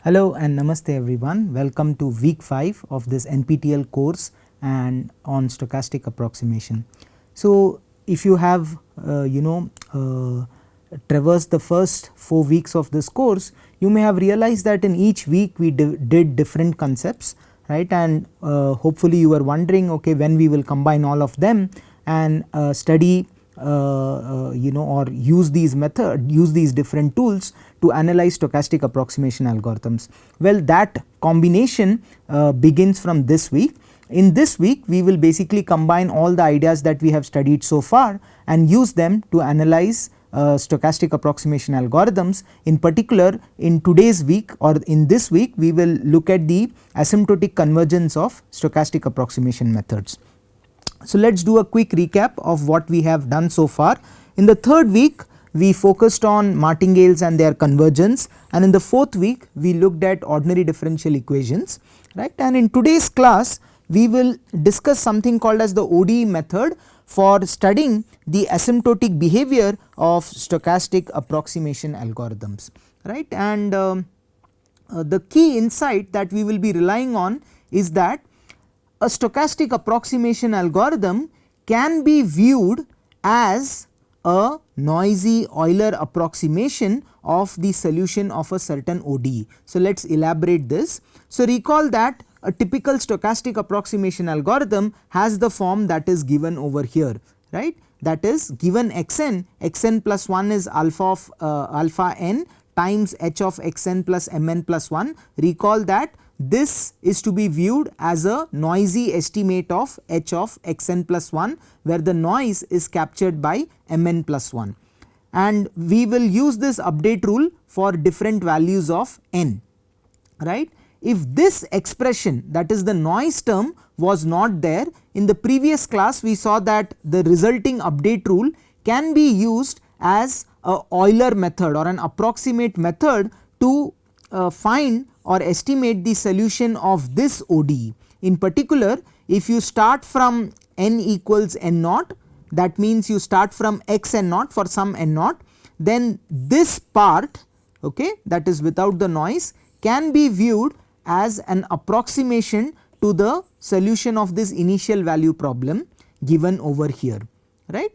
Hello and namaste everyone. Welcome to week 5 of this NPTEL course and on stochastic approximation. So if you have traversed the first 4 weeks of this course, you may have realized that in each week we did different concepts, right, and hopefully you are wondering, okay, when we will combine all of them and study or use these different tools to analyze stochastic approximation algorithms. Well, that combination begins from this week. In this week we will basically combine all the ideas that we have studied so far and use them to analyze stochastic approximation algorithms. In particular, in today's week or in this week we will look at the asymptotic convergence of stochastic approximation methods. So let us do a quick recap of what we have done so far. In the third week we focused on martingales and their convergence, and in the fourth week we looked at ordinary differential equations, right, and in today's class we will discuss something called as the ODE method for studying the asymptotic behavior of stochastic approximation algorithms, right, and the key insight that we will be relying on is that a stochastic approximation algorithm can be viewed as a noisy Euler approximation of the solution of a certain ODE. So let us elaborate this. So recall that a typical stochastic approximation algorithm has the form that is given over here, right, that is given xn plus 1 is alpha of alpha n times h of xn plus mn plus 1. Recall that this is to be viewed as a noisy estimate of h of xn plus 1, where the noise is captured by mn plus 1, and we will use this update rule for different values of n, right. If this expression, that is the noise term, was not there, in the previous class we saw that the resulting update rule can be used as a Euler method or an approximate method to find or estimate the solution of this ODE. In particular, if you start from n equals n naught, that means you start from x n naught for some n naught, then this part, okay, that is without the noise, can be viewed as an approximation to the solution of this initial value problem given over here, right.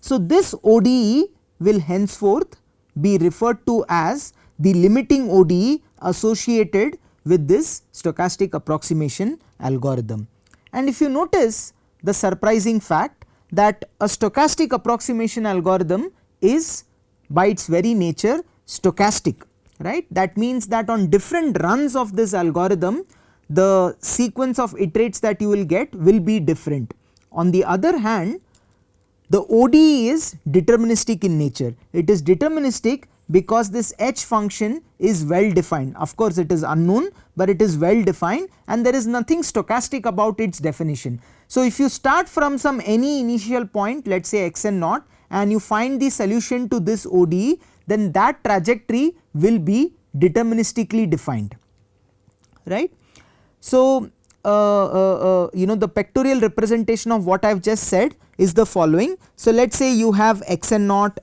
So this ODE will henceforth be referred to as the limiting ODE associated with this stochastic approximation algorithm. And if you notice the surprising fact that a stochastic approximation algorithm is by its very nature stochastic, right, that means that on different runs of this algorithm the sequence of iterates that you will get will be different. On the other hand, the ODE is deterministic in nature. It is deterministic because this h function is well defined. Of course it is unknown, but it is well defined and there is nothing stochastic about its definition. So if you start from some any initial point, let us say xn naught, and you find the solution to this ODE, then that trajectory will be deterministically defined, right. So the pictorial representation of what I have just said is the following. So let us say you have xn naught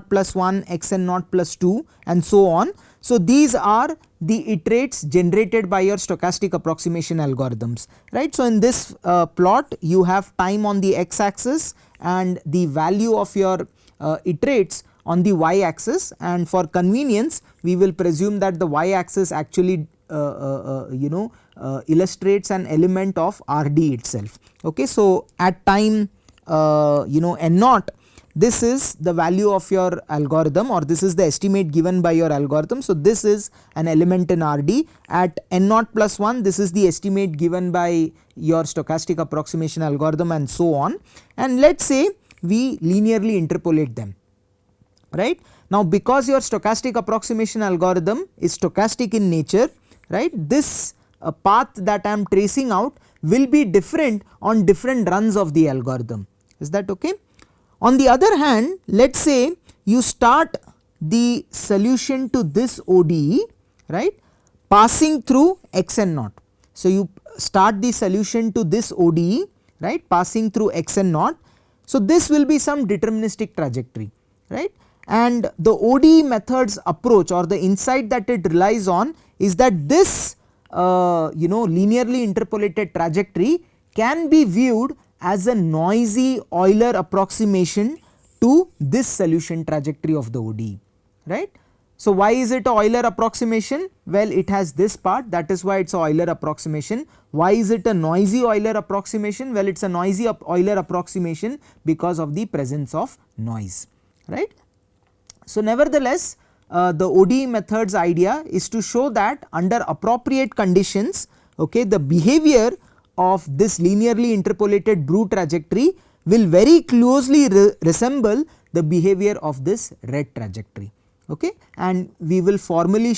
plus 1, xn naught plus 2 and so on. So these are the iterates generated by your stochastic approximation algorithms, right. So in this plot you have time on the x axis and the value of your iterates on the y axis, and for convenience we will presume that the y axis actually illustrates an element of Rd itself, okay. So at time n naught, this is the value of your algorithm or this is the estimate given by your algorithm. So this is an element in Rd. At n naught plus 1, this is the estimate given by your stochastic approximation algorithm and so on, and let us say we linearly interpolate them, right. Now because your stochastic approximation algorithm is stochastic in nature, right, this path that I am tracing out will be different on different runs of the algorithm. Is that okay? On the other hand, let us say you start the solution to this ODE, right, passing through xn naught. So you start the solution to this ODE, right, passing through xn naught. So this will be some deterministic trajectory, right, and the ODE method's approach or the insight that it relies on is that this linearly interpolated trajectory can be viewed as a noisy Euler approximation to this solution trajectory of the ODE, right. So why is it a Euler approximation? Well, it has this part, that is why it is a Euler approximation. Why is it a noisy Euler approximation? Well, it is a noisy Euler approximation because of the presence of noise, right. So nevertheless, the ODE method's idea is to show that under appropriate conditions, okay, the behavior of this linearly interpolated Brue trajectory will very closely resemble the behavior of this red trajectory, okay, and we will formally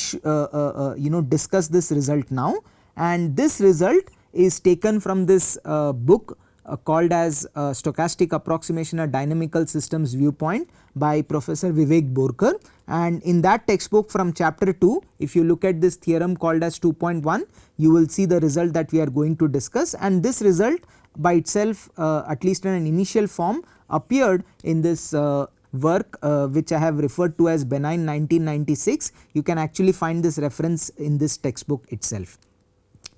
discuss this result now, and this result is taken from this book called as Stochastic Approximation, a Dynamical Systems Viewpoint by Professor Vivek Borkar, and in that textbook from chapter 2, if you look at this theorem called as 2.1, you will see the result that we are going to discuss, and this result by itself, at least in an initial form, appeared in this work which I have referred to as Benign 1996. You can actually find this reference in this textbook itself,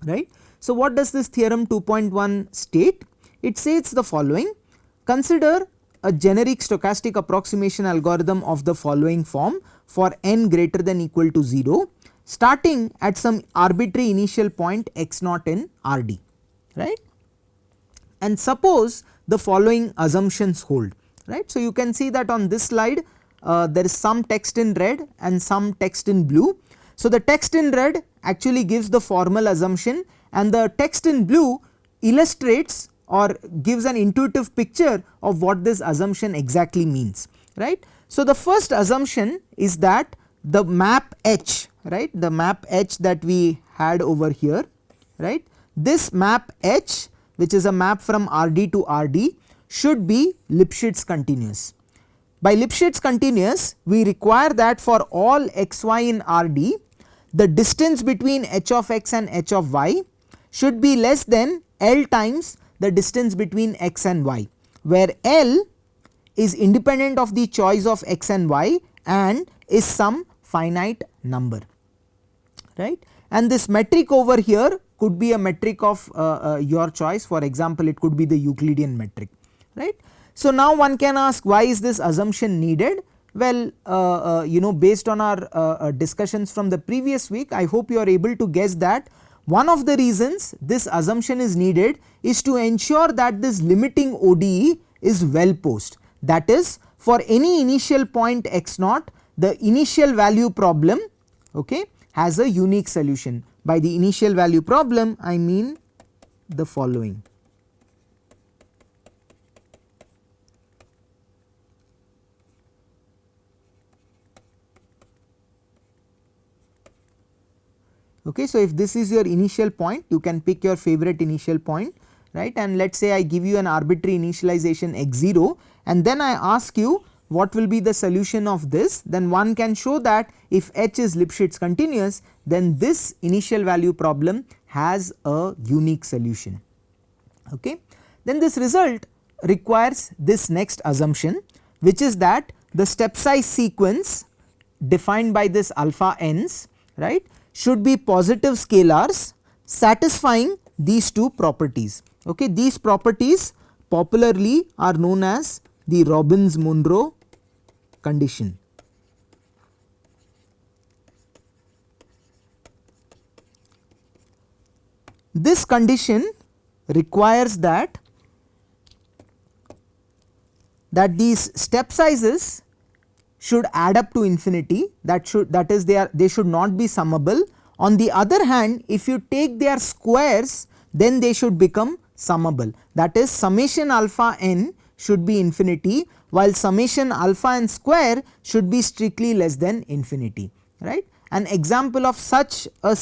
right. So what does this theorem 2.1 state? It says the following: consider a generic stochastic approximation algorithm of the following form for n greater than equal to 0, starting at some arbitrary initial point x naught in Rd, right, and suppose the following assumptions hold, right. So you can see that on this slide there is some text in red and some text in blue. So the text in red actually gives the formal assumption, and the text in blue illustrates or gives an intuitive picture of what this assumption exactly means, right. So the first assumption is that the map H, right, the map H that we had over here, right, this map H, which is a map from Rd to Rd, should be Lipschitz continuous. By Lipschitz continuous, we require that for all xy in Rd, the distance between h of x and h of y should be less than L times the distance between x and y, where L is independent of the choice of x and y and is some finite number, right. And this metric over here could be a metric of your choice. For example, it could be the Euclidean metric, right. So now one can ask, why is this assumption needed? Well, based on our discussions from the previous week, I hope you are able to guess that one of the reasons this assumption is needed is to ensure that this limiting ODE is well posed. That is, for any initial point x naught, the initial value problem, okay, has a unique solution. By the initial value problem, I mean the following. Okay, so if this is your initial point, you can pick your favorite initial point, right, and let us say I give you an arbitrary initialization x0, and then I ask you what will be the solution of this, then one can show that if H is Lipschitz continuous, then this initial value problem has a unique solution, okay. Then this result requires this next assumption, which is that the step size sequence defined by this alpha n's, right, should be positive scalars satisfying these two properties, okay. These properties popularly are known as the Robbins-Monroe condition. This condition requires that these step sizes should add up to infinity, that is they should not be summable. On the other hand, if you take their squares, then they should become summable, that is summation alpha n should be infinity, while summation alpha n square should be strictly less than infinity, right. An example of such a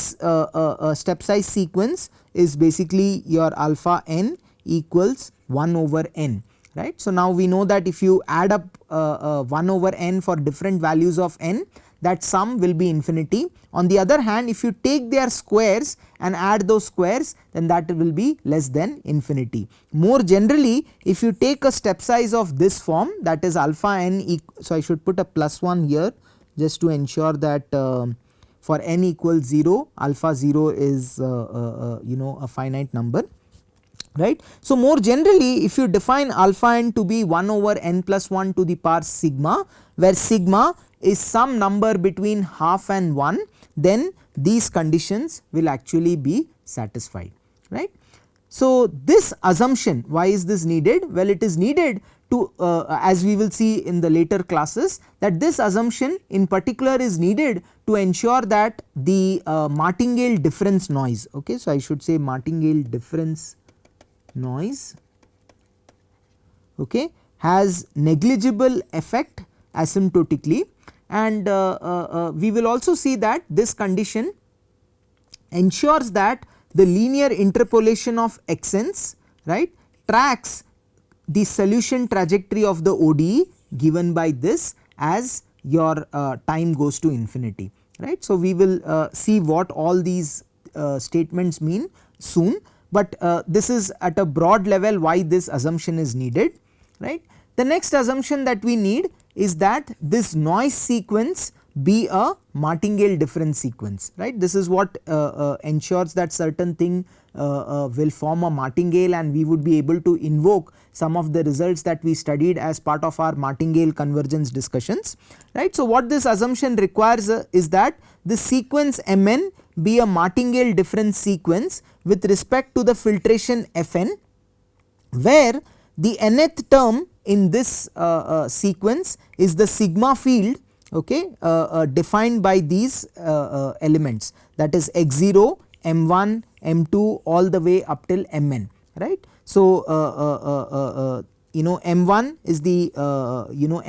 step size sequence is basically your alpha n equals 1 over n, right. So now we know that if you add up 1 over n for different values of n, that sum will be infinity. On the other hand, if you take their squares and add those squares, then that will be less than infinity. More generally, if you take a step size of this form, that is alpha n so I should put a +1 here just to ensure that for n equals 0, alpha 0 is a finite number, right. So more generally, if you define alpha n to be 1 over n plus 1 to the power sigma, where sigma is some number between half and 1, then these conditions will actually be satisfied, right. So this assumption, why is this needed? Well, it is needed to as we will see in the later classes, that this assumption in particular is needed to ensure that the Martingale difference noise, okay. So I should say Martingale difference noise, okay, has negligible effect asymptotically, and we will also see that this condition ensures that the linear interpolation of xn's, right, tracks the solution trajectory of the ODE given by this as your time goes to infinity, right. So we will see what all these statements mean soon, but this is at a broad level why this assumption is needed, right. The next assumption that we need is that this noise sequence be a Martingale difference sequence, right. This is what ensures that certain thing will form a Martingale, and we would be able to invoke some of the results that we studied as part of our Martingale convergence discussions, right. So what this assumption requires is that the sequence Mn be a Martingale difference sequence with respect to the filtration Fn, where the nth term in this sequence is the sigma field, okay, defined by these elements, that is x0, m1, m2 all the way up till mn, right. So m1 is the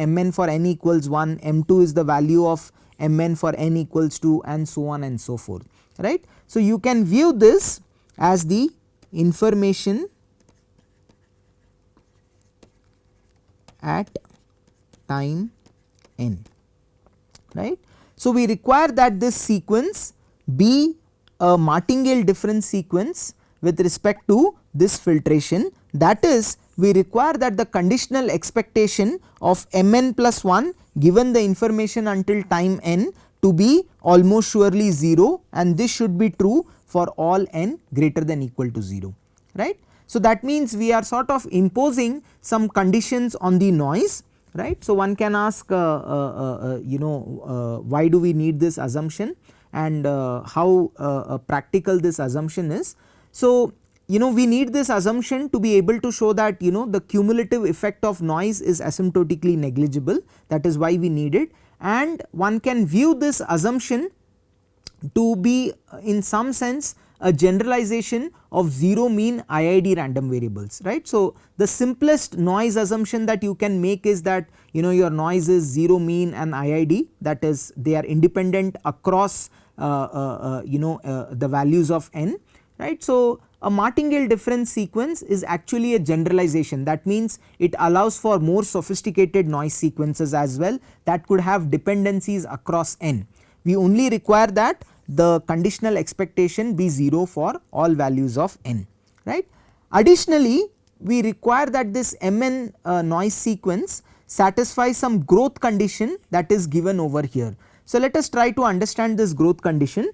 mn for n equals 1, m2 is the value of mn for n equals 2, and so on and so forth, right. So you can view this as the information at time n, right. So we require that this sequence be a Martingale difference sequence with respect to this filtration, that is we require that the conditional expectation of mn plus 1 given the information until time n to be almost surely 0, and this should be true for all n greater than equal to 0, right. So that means we are sort of imposing some conditions on the noise, right. So one can ask why do we need this assumption, and how practical this assumption is. So we need this assumption to be able to show that the cumulative effect of noise is asymptotically negligible, that is why we need it, and one can view this assumption to be in some sense a generalization of 0 mean IID random variables, right. So the simplest noise assumption that you can make is that your noise is 0 mean and IID, that is they are independent across the values of n, right. So a Martingale difference sequence is actually a generalization, that means it allows for more sophisticated noise sequences as well that could have dependencies across n. We only require that the conditional expectation be 0 for all values of n, right. Additionally, we require that this Mn noise sequence satisfies some growth condition that is given over here. So let us try to understand this growth condition.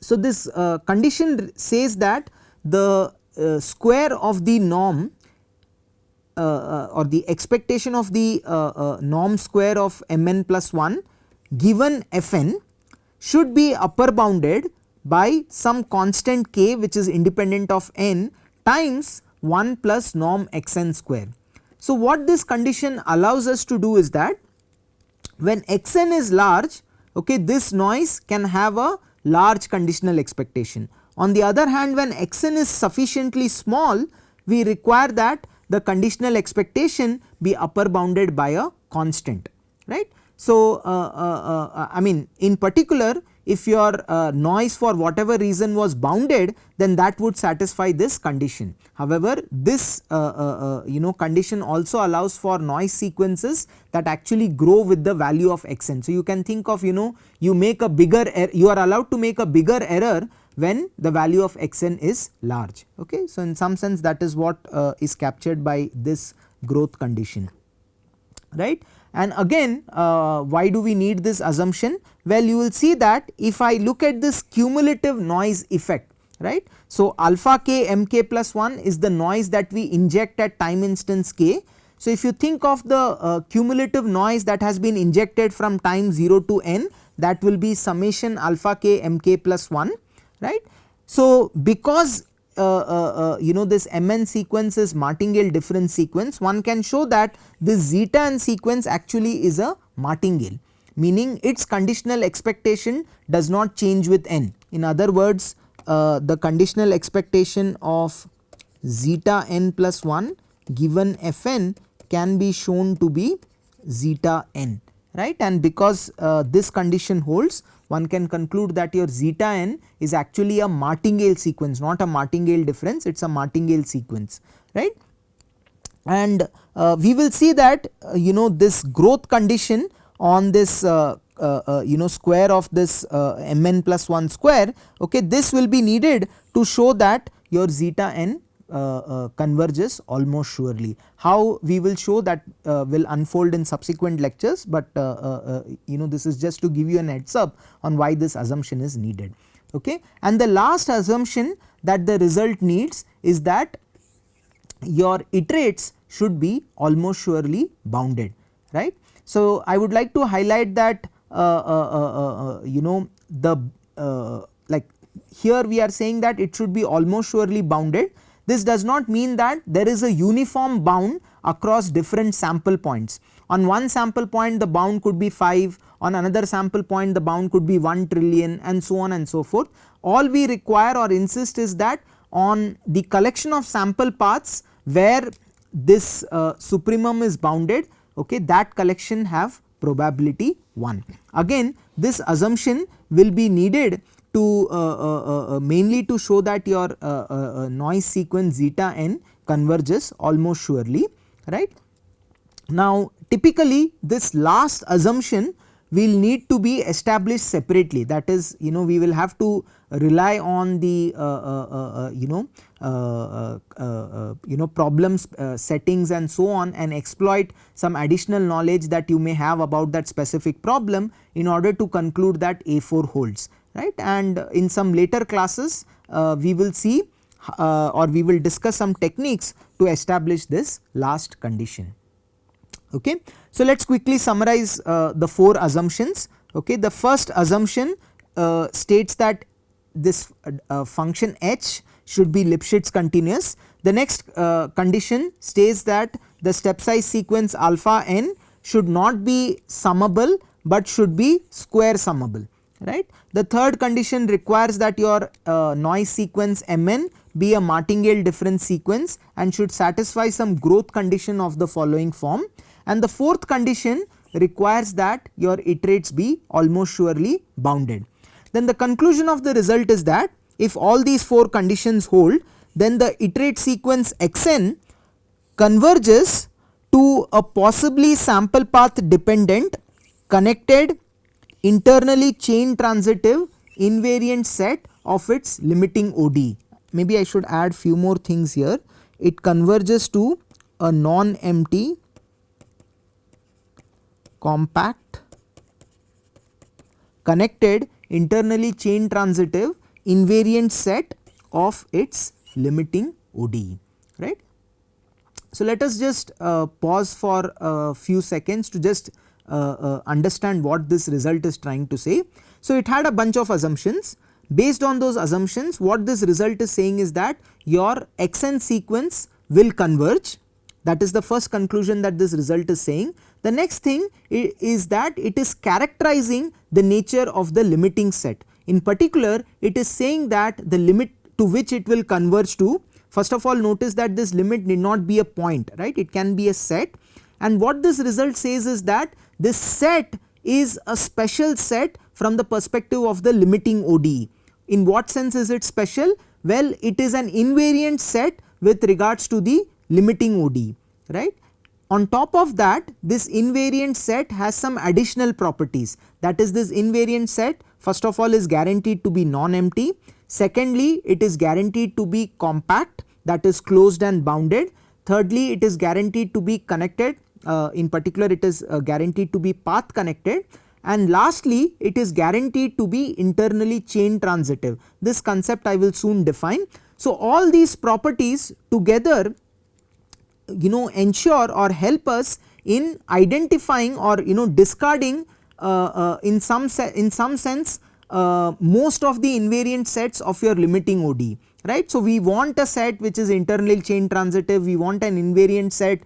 So this condition says that the square of the norm or the expectation of the norm square of Mn plus 1 given Fn should be upper bounded by some constant k which is independent of n times 1 plus norm xn square. So what this condition allows us to do is that when xn is large, okay, this noise can have a large conditional expectation. On the other hand, when xn is sufficiently small, we require that the conditional expectation be upper bounded by a constant, right. So I mean in particular if your noise for whatever reason was bounded, then that would satisfy this condition. However, this condition also allows for noise sequences that actually grow with the value of xn. So you can think of, you make a bigger you are allowed to make a bigger error when the value of xn is large. Okay. So in some sense that is what is captured by this growth condition, right. And again, why do we need this assumption? Well, you will see that if I look at this cumulative noise effect, right. So alpha k mk plus 1 is the noise that we inject at time instance k. So if you think of the cumulative noise that has been injected from time 0 to n, that will be summation alpha k mk plus 1, right. So because this Mn sequence is Martingale difference sequence, one can show that this zeta n sequence actually is a Martingale, meaning its conditional expectation does not change with n. In other words, the conditional expectation of zeta n plus 1 given Fn can be shown to be zeta n, right. And because this condition holds, one can conclude that your zeta n is actually a Martingale sequence, not a Martingale difference, it is a Martingale sequence, right. And we will see that this growth condition on this square of this Mn plus 1 square, okay, this will be needed to show that your zeta n converges almost surely. How we will show that will unfold in subsequent lectures, but this is just to give you an heads up on why this assumption is needed. Okay. And the last assumption that the result needs is that your iterates should be almost surely bounded, right. So I would like to highlight that like here we are saying that it should be almost surely bounded. This does not mean that there is a uniform bound across different sample points. On one sample point the bound could be 5, on another sample point the bound could be 1 trillion, and so on and so forth. All we require or insist is that on the collection of sample paths where this supremum is bounded, okay, that collection have probability 1. Again, this assumption will be needed to mainly to show that your noise sequence zeta n converges almost surely, right. Now typically this last assumption will need to be established separately, that is we will have to rely on the problems settings and so on, and exploit some additional knowledge that you may have about that specific problem in order to conclude that A4 holds, right. And in some later classes we will see or we will discuss some techniques to establish this last condition. Okay. So let us quickly summarize the 4 assumptions. Okay. The first assumption states that this function h should be Lipschitz continuous. The next condition states that the step size sequence alpha n should not be summable but should be square summable, right. The third condition requires that your noise sequence Mn be a Martingale difference sequence and should satisfy some growth condition of the following form. And the fourth condition requires that your iterates be almost surely bounded. Then the conclusion of the result is that if all these 4 conditions hold, then the iterate sequence xn converges to a possibly sample path dependent, connected, internally chain transitive invariant set of its limiting ODE. Maybe I should add few more things here. It converges to a non-empty compact connected internally chain transitive invariant set of its limiting ODE, right. So let us just pause for a few seconds to just understand what this result is trying to say. So it had a bunch of assumptions. Based on those assumptions, what this result is saying is that your xn sequence will converge. That is the first conclusion that this result is saying. The next thing is that it is characterizing the nature of the limiting set. In particular, it is saying that the limit to which it will converge to, first of all notice that this limit need not be a point, right, it can be a set. And what this result says is that this set is a special set from the perspective of the limiting ODE. In what sense is it special? Well, it is an invariant set with regards to the limiting ODE, right. On top of that, this invariant set has some additional properties, that is, this invariant set first of all is guaranteed to be non-empty, secondly it is guaranteed to be compact, that is closed and bounded, thirdly it is guaranteed to be connected, in particular it is guaranteed to be path connected, and lastly it is guaranteed to be internally chain transitive. This concept I will soon define. So all these properties together ensure or help us in identifying or discarding in some sense most of the invariant sets of your limiting ODE, right. So we want a set which is internally chain transitive, we want an invariant set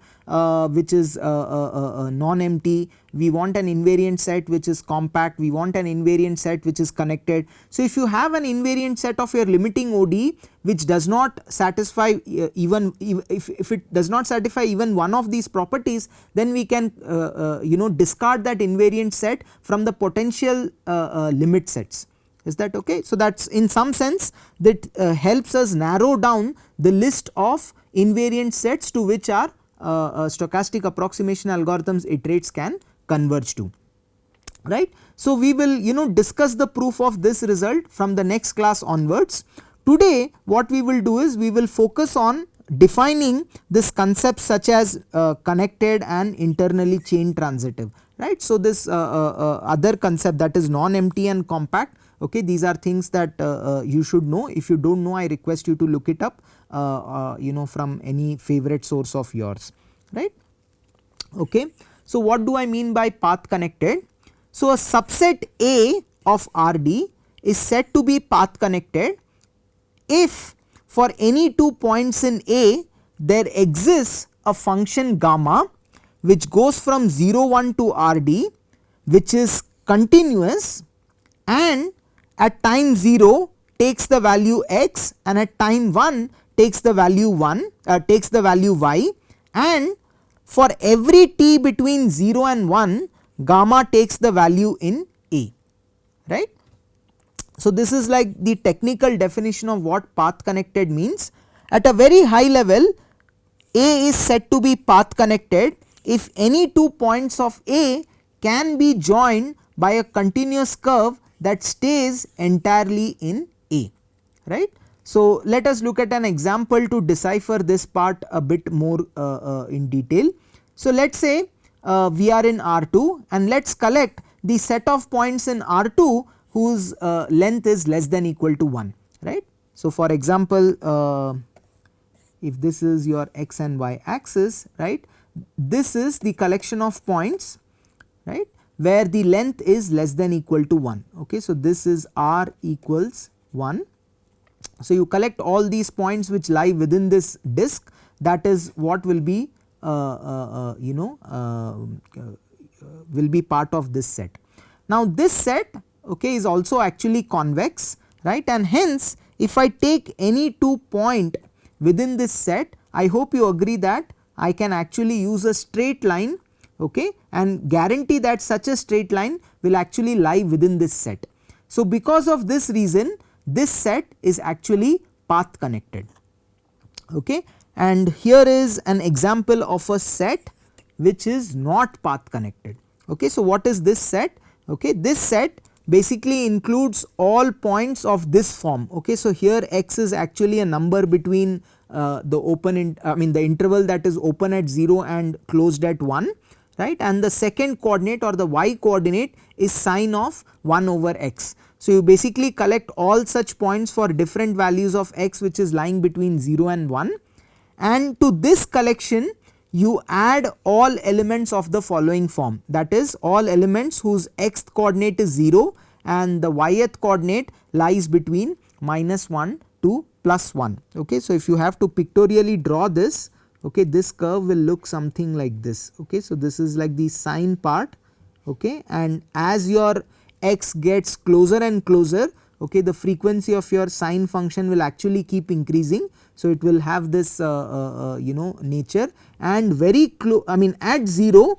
which is non-empty, we want an invariant set which is compact, we want an invariant set which is connected. So if you have an invariant set of your limiting ODE which does not satisfy even if it does not satisfy even one of these properties, then we can discard that invariant set from the potential limit sets. Is that okay? So that is in some sense that helps us narrow down the list of invariant sets to which our stochastic approximation algorithms iterates can converge to, right. So we will discuss the proof of this result from the next class onwards. Today what we will do is we will focus on defining this concepts such as connected and internally chain transitive, right. So this other concept, that is non-empty and compact, okay, these are things that you should know. If you do not know, I request you to look it up from any favorite source of yours, right. Okay. So what do I mean by path connected? So a subset A of RD is said to be path connected if for any 2 points in A there exists a function gamma which goes from 0 1 to RD, which is continuous and at time 0 takes the value x and at time 1 takes the value y, and for every t between 0 and 1 gamma takes the value in A, right. So this is like the technical definition of what path connected means. At a very high level, A is said to be path connected if any 2 points of A can be joined by a continuous curve that stays entirely in A, right. So let us look at an example to decipher this part a bit more in detail. So let us say we are in R2 and let us collect the set of points in R2 whose length is less than equal to 1, right. So for example, if this is your x and y axis, right, this is the collection of points, right, where the length is less than equal to 1, okay. So this is R equals 1. So you collect all these points which lie within this disk, that is what will be will be part of this set. Now this set, okay, is also actually convex, right, and hence if I take any 2 point within this set, I hope you agree that I can actually use a straight line, okay, and guarantee that such a straight line will actually lie within this set. So because of this reason, this set is actually path connected, okay, and here is an example of a set which is not path connected, okay. So what is this set? Okay, this set basically includes all points of this form, okay. So here x is actually a number between the interval that is open at 0 and closed at 1, right, and the second coordinate or the y coordinate is sine of 1 over x. So you basically collect all such points for different values of x which is lying between 0 and 1, and to this collection you add all elements of the following form, that is all elements whose xth coordinate is 0 and the yth coordinate lies between -1 to +1, okay. So if you have to pictorially draw this, okay, this curve will look something like this, okay. So this is like the sine part, okay, and as your x gets closer and closer, okay, the frequency of your sine function will actually keep increasing. So it will have this nature, and very close, at 0,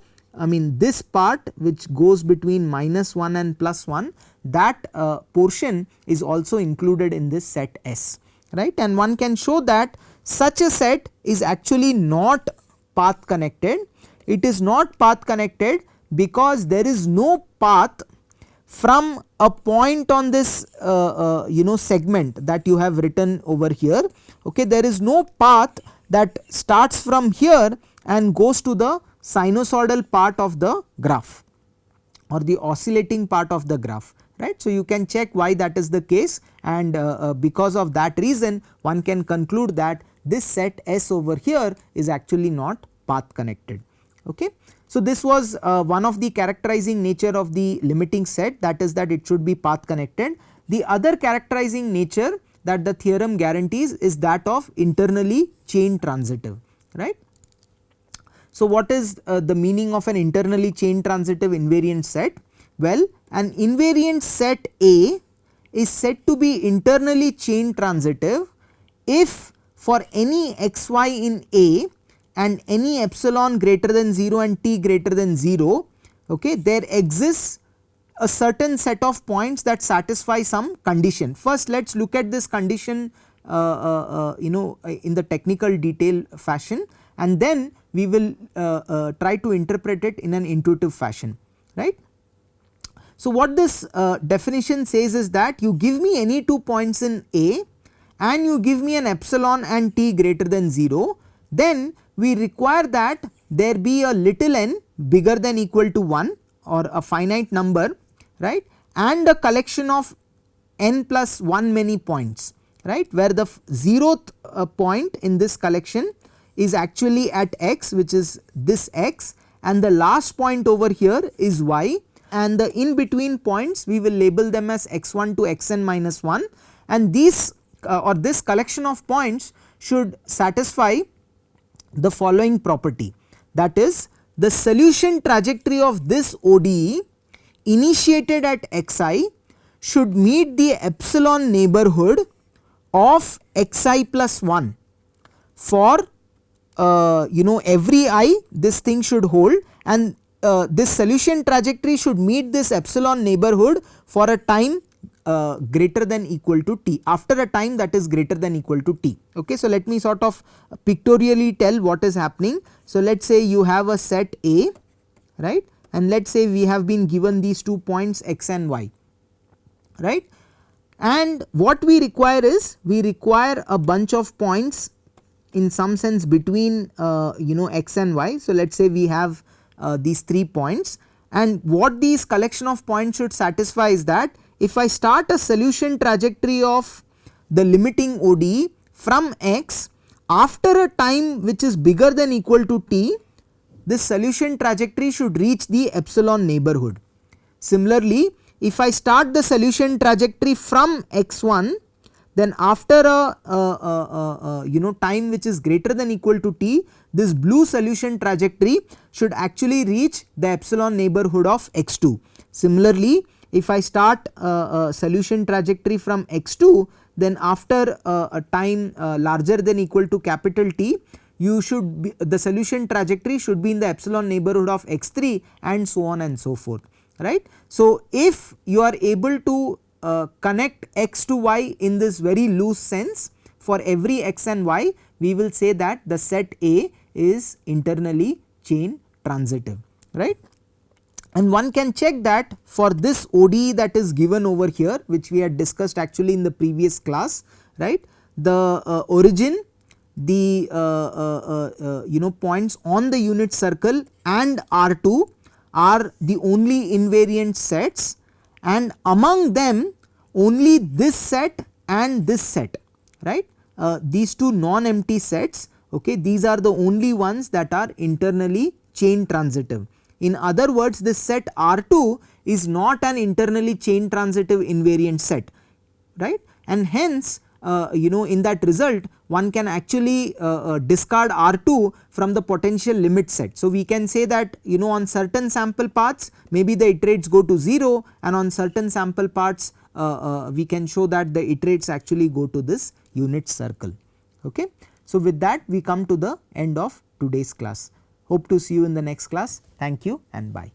this part which goes between -1 and +1, that portion is also included in this set S, right. And one can show that such a set is actually not path connected. It is not path connected because there is no path from a point on this segment that you have written over here. Okay, there is no path that starts from here and goes to the sinusoidal part of the graph or the oscillating part of the graph, right. So you can check why that is the case, and because of that reason one can conclude that this set S over here is actually not path connected. Okay. So this was one of the characterizing nature of the limiting set, that is that it should be path connected. The other characterizing nature that the theorem guarantees is that of internally chain transitive, right. So what is the meaning of an internally chain transitive invariant set? Well, an invariant set A is said to be internally chain transitive if for any xy in A and any epsilon greater than 0 and t greater than 0, okay, there exists a certain set of points that satisfy some condition. First let us look at this condition in the technical detail fashion, and then we will try to interpret it in an intuitive fashion, right. So what this definition says is that you give me any 2 points in A and you give me an epsilon and t greater than 0, then we require that there be a little n bigger than equal to 1 or a finite number, right, and a collection of n plus 1 many points, right, where the 0th point in this collection is actually at x, which is this x, and the last point over here is y, and the in between points we will label them as x1 to xn minus 1, and these or this collection of points should satisfy the following property, that is the solution trajectory of this ODE initiated at xi should meet the epsilon neighborhood of xi plus 1 for every I this thing should hold, and this solution trajectory should meet this epsilon neighborhood for a time greater than equal to t, after a time that is greater than equal to t. Okay, so let me sort of pictorially tell what is happening. So let us say you have a set A, right, and let us say we have been given these 2 points x and y, right, and what we require is we require a bunch of points in some sense between x and y. So let us say we have these 3 points, and what these collection of points should satisfy is that if I start a solution trajectory of the limiting ODE from x after a time which is bigger than equal to t, this solution trajectory should reach the epsilon neighborhood. Similarly, if I start the solution trajectory from x1, then after a time which is greater than equal to t, this blue solution trajectory should actually reach the epsilon neighborhood of x2. Similarly, if I start a solution trajectory from x2, then after a time larger than equal to capital T, you should be, the solution trajectory should be in the epsilon neighborhood of x3 and so on and so forth, right. So if you are able to connect x to y in this very loose sense for every x and y, we will say that the set A is internally chain transitive, right. And one can check that for this ODE that is given over here, which we had discussed actually in the previous class, right, the origin, the points on the unit circle and R2 are the only invariant sets, and among them only this set and this set, right, these 2 non-empty sets, okay, these are the only ones that are internally chain transitive. In other words, this set R2 is not an internally chain transitive invariant set, right, and hence in that result one can actually discard R2 from the potential limit set. So we can say that on certain sample paths maybe the iterates go to 0, and on certain sample paths we can show that the iterates actually go to this unit circle. Okay. So with that we come to the end of today's class. Hope to see you in the next class. Thank you and bye.